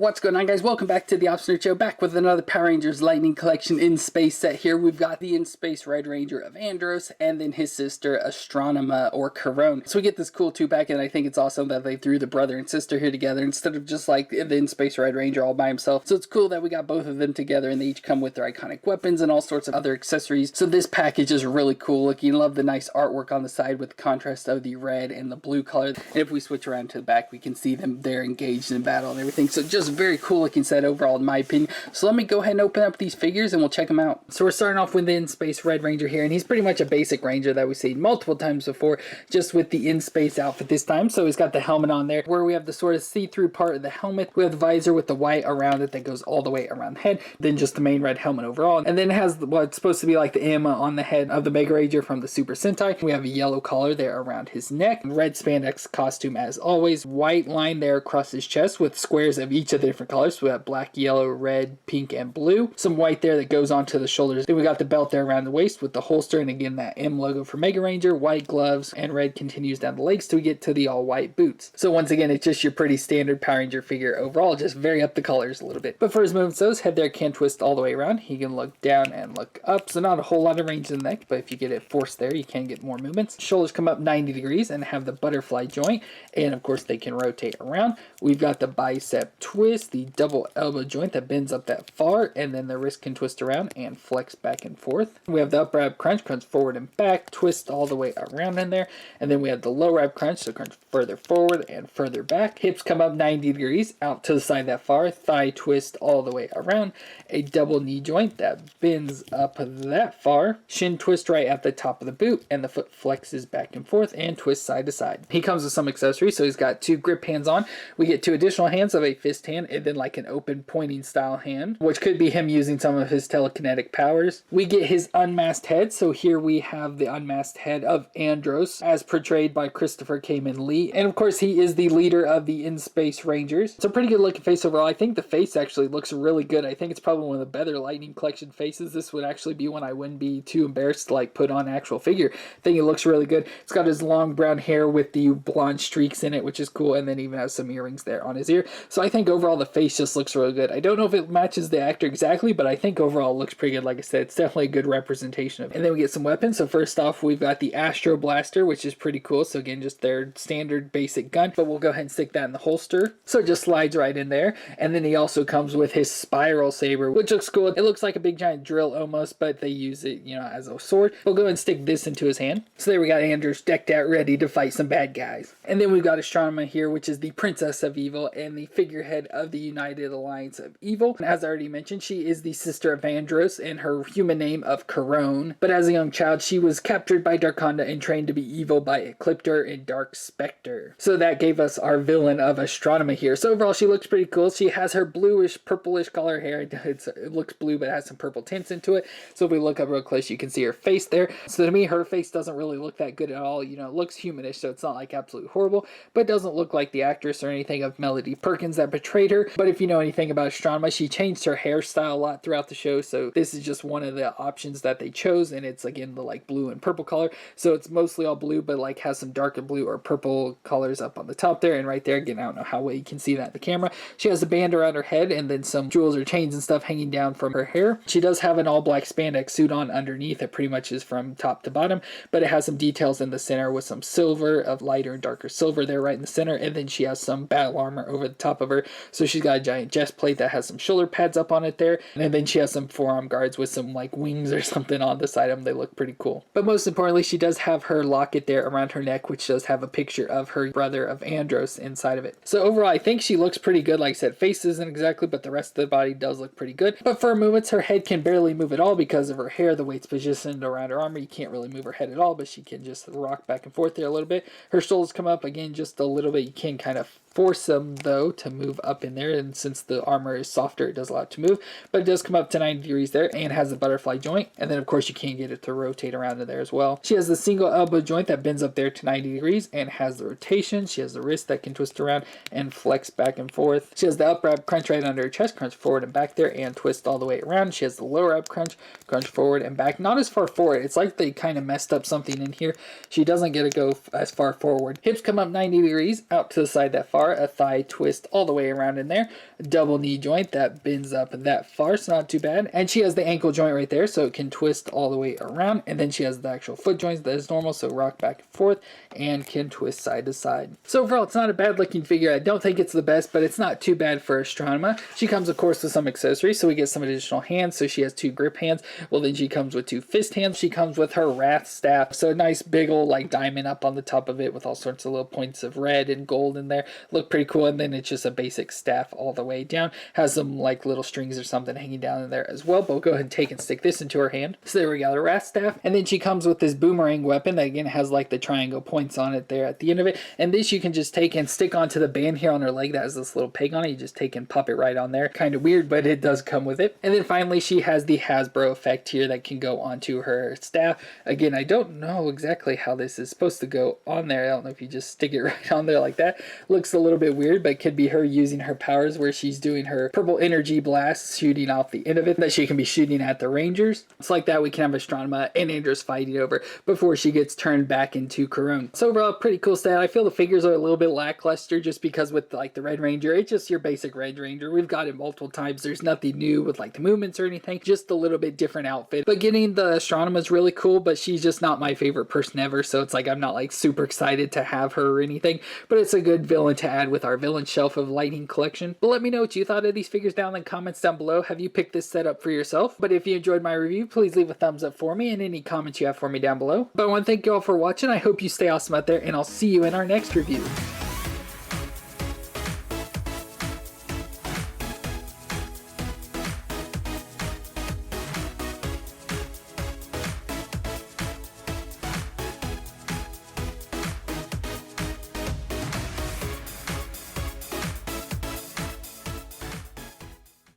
What's going on, guys? Welcome back to the FallenRedZeo, back with another Power Rangers Lightning Collection in Space set here. We've got the In Space Red Ranger of Andros and then his sister Astronema or Corone. So we get this cool two-pack, and I think it's awesome that they threw the brother and sister here together instead of just like the In Space Red Ranger all by himself. So it's cool that we got both of them together, and they each come with their iconic weapons and all sorts of other accessories. So this package is really cool looking. Love the nice artwork on the side with the contrast of the red and the blue color. And if we switch around to the back, we can see them there engaged in battle and everything. So just very cool looking set overall in my opinion. So let me go ahead and open up these figures and we'll check them out. So we're starting off with the In Space Red Ranger here, and he's pretty much a basic Ranger that we've seen multiple times before, just with the In Space outfit this time. So he's got the helmet on there, where we have the sort of see-through part of the helmet. We have the visor with the white around it that goes all the way around the head, then just the main red helmet overall. And then it has what's supposed to be like the M on the head of the Mega Ranger from the Super Sentai. We have a yellow collar there around his neck, red spandex costume as always, white line there across his chest with squares of each of the different colors. So we have black, yellow, red, pink, and blue. Some white there that goes onto the shoulders. Then we got the belt there around the waist with the holster, and again that M logo for Mega Ranger, white gloves, and red continues down the legs till we get to the all white boots. So once again, it's just your pretty standard Power Ranger figure overall, just vary up the colors a little bit. But for his movements, his head there can twist all the way around. He can look down and look up, so not a whole lot of range in the neck, but if you get it forced there, you can get more movements. Shoulders come up 90 degrees and have the butterfly joint, and of course they can rotate around. We've got the bicep twist, the double elbow joint that bends up that far, and then the wrist can twist around and flex back and forth. We have the upper ab crunch forward and back, twist all the way around in there, and then we have the lower ab crunch, so crunch further forward and further back. Hips come up 90 degrees out to the side that far, thigh twist all the way around, a double knee joint that bends up that far, shin twist right at the top of the boot, and the foot flexes back and forth and twists side to side. He comes with some accessories, so he's got two grip hands on. We get two additional hands of a fist hand and then like an open pointing style hand, which could be him using some of his telekinetic powers. We get his unmasked head, so here we have the unmasked head of Andros as portrayed by Christopher Kamen Lee, and of course he is the leader of the In Space Rangers. It's a pretty good looking face overall. I think the face actually looks really good. I think it's probably one of the better Lightning Collection faces. This would actually be one I wouldn't be too embarrassed to like put on an actual figure. I think it looks really good. It's got his long brown hair with the blonde streaks in it, which is cool, and then even has some earrings there on his ear. So I think overall the face just looks really good. I don't know if it matches the actor exactly, but I think overall it looks pretty good. Like I said, it's definitely a good representation of it. And then we get some weapons. So first off, we've got the Astro Blaster, which is pretty cool. So again, just their standard basic gun, but we'll go ahead and stick that in the holster. So it just slides right in there. And then he also comes with his Spiral Saber, which looks cool. It looks like a big giant drill almost, but they use it, you know, as a sword. We'll go ahead and stick this into his hand. So there we got Andros decked out, ready to fight some bad guys. And then we've got Astronema here, which is the Princess of Evil and the figurehead of the United Alliance of Evil. And as I already mentioned, she is the sister of Andros and her human name of Corone. But as a young child, she was captured by Darkonda and trained to be evil by Ecliptor and Dark Spectre. So that gave us our villain of Astronema here. So overall, she looks pretty cool. She has her bluish, purplish color hair. It looks blue, but it has some purple tints into it. So if we look up real close, you can see her face there. So to me, her face doesn't really look that good at all. You know, it looks humanish, so it's not like absolutely horrible, but it doesn't look like the actress or anything of Melody Perkins that portrayed her. But if you know anything about Astronema, she changed her hairstyle a lot throughout the show, so this is just one of the options that they chose, and it's again the like blue and purple color. So it's mostly all blue, but like has some darker blue or purple colors up on the top there and right there. Again, I don't know how well you can see that in the camera. She has a band around her head and then some jewels or chains and stuff hanging down from her hair. She does have an all black spandex suit on underneath. It pretty much is from top to bottom, but it has some details in the center with some silver of lighter and darker silver there right in the center, and then she has some battle armor over the top of her. So she's got a giant chest plate that has some shoulder pads up on it there, and then she has some forearm guards with some like wings or something on the side of them. They look pretty cool. But most importantly, she does have her locket there around her neck, which does have a picture of her brother of Andros inside of it. So overall, I think she looks pretty good. Like I said, face isn't exactly, but the rest of the body does look pretty good. But for her movements, her head can barely move at all because of her hair. The weight's positioned around her armor. You can't really move her head at all, but she can just rock back and forth there a little bit. Her shoulders come up again just a little bit. You can kind of force them though to move up in there, and since the armor is softer, it does allow it to move, but it does come up to 90 degrees there and has a butterfly joint, and then of course you can get it to rotate around in there as well. She has the single elbow joint that bends up there to 90 degrees and has the rotation. She has the wrist that can twist around and flex back and forth. She has the upper ab crunch right under her chest, crunch forward and back there and twist all the way around. She has the lower ab crunch forward and back, not as far forward. It's like they kind of messed up something in here. She doesn't get to go as far forward. Hips come up 90 degrees out to the side that far, a thigh twist all the way around around in there. Double knee joint that bends up that far, so not too bad. And she has the ankle joint right there, so it can twist all the way around. And then she has the actual foot joints that is normal, so rock back and forth and can twist side to side. So overall, it's not a bad looking figure. I don't think it's the best, but it's not too bad for Astronema. She comes, of course, with some accessories, so we get some additional hands. So she has 2 grip hands. Well, then she comes with 2 fist hands. She comes with her wrath staff, so a nice big old like diamond up on the top of it with all sorts of little points of red and gold in there. Look pretty cool. And then it's just a basic staff all the way down. Has some like little strings or something hanging down in there as well. But we'll go ahead and take and stick this into her hand. So there we got a wrath staff. And then she comes with this boomerang weapon that again has like the triangle points on it there at the end of it. And this you can just take and stick onto the band here on her leg that has this little peg on it. You just take and pop it right on there. Kind of weird, but it does come with it. And then finally she has the Hasbro effect here that can go onto her staff. Again, I don't know exactly how this is supposed to go on there. I don't know if you just stick it right on there like that. Looks a little bit weird, but it could be her using her powers where she's doing her purple energy blast, shooting off the end of it that she can be shooting at the Rangers. It's like that we can have Astronema and Andros fighting over before she gets turned back into Corone. So overall, pretty cool style. I feel the figures are a little bit lackluster just because with like the Red Ranger, it's just your basic Red Ranger. We've got it multiple times. There's nothing new with like the movements or anything, just a little bit different outfit. But getting the Astronema is really cool, but she's just not my favorite person ever. So it's like I'm not like super excited to have her or anything, but it's a good villain to add with our villain shelf of Lightning collection. But let me know what you thought of these figures down in the comments down below. Have you picked this set up for yourself? But if you enjoyed my review, please leave a thumbs up for me and any comments you have for me down below. But I want to thank you all for watching. I hope you stay awesome out there, and I'll see you in our next review.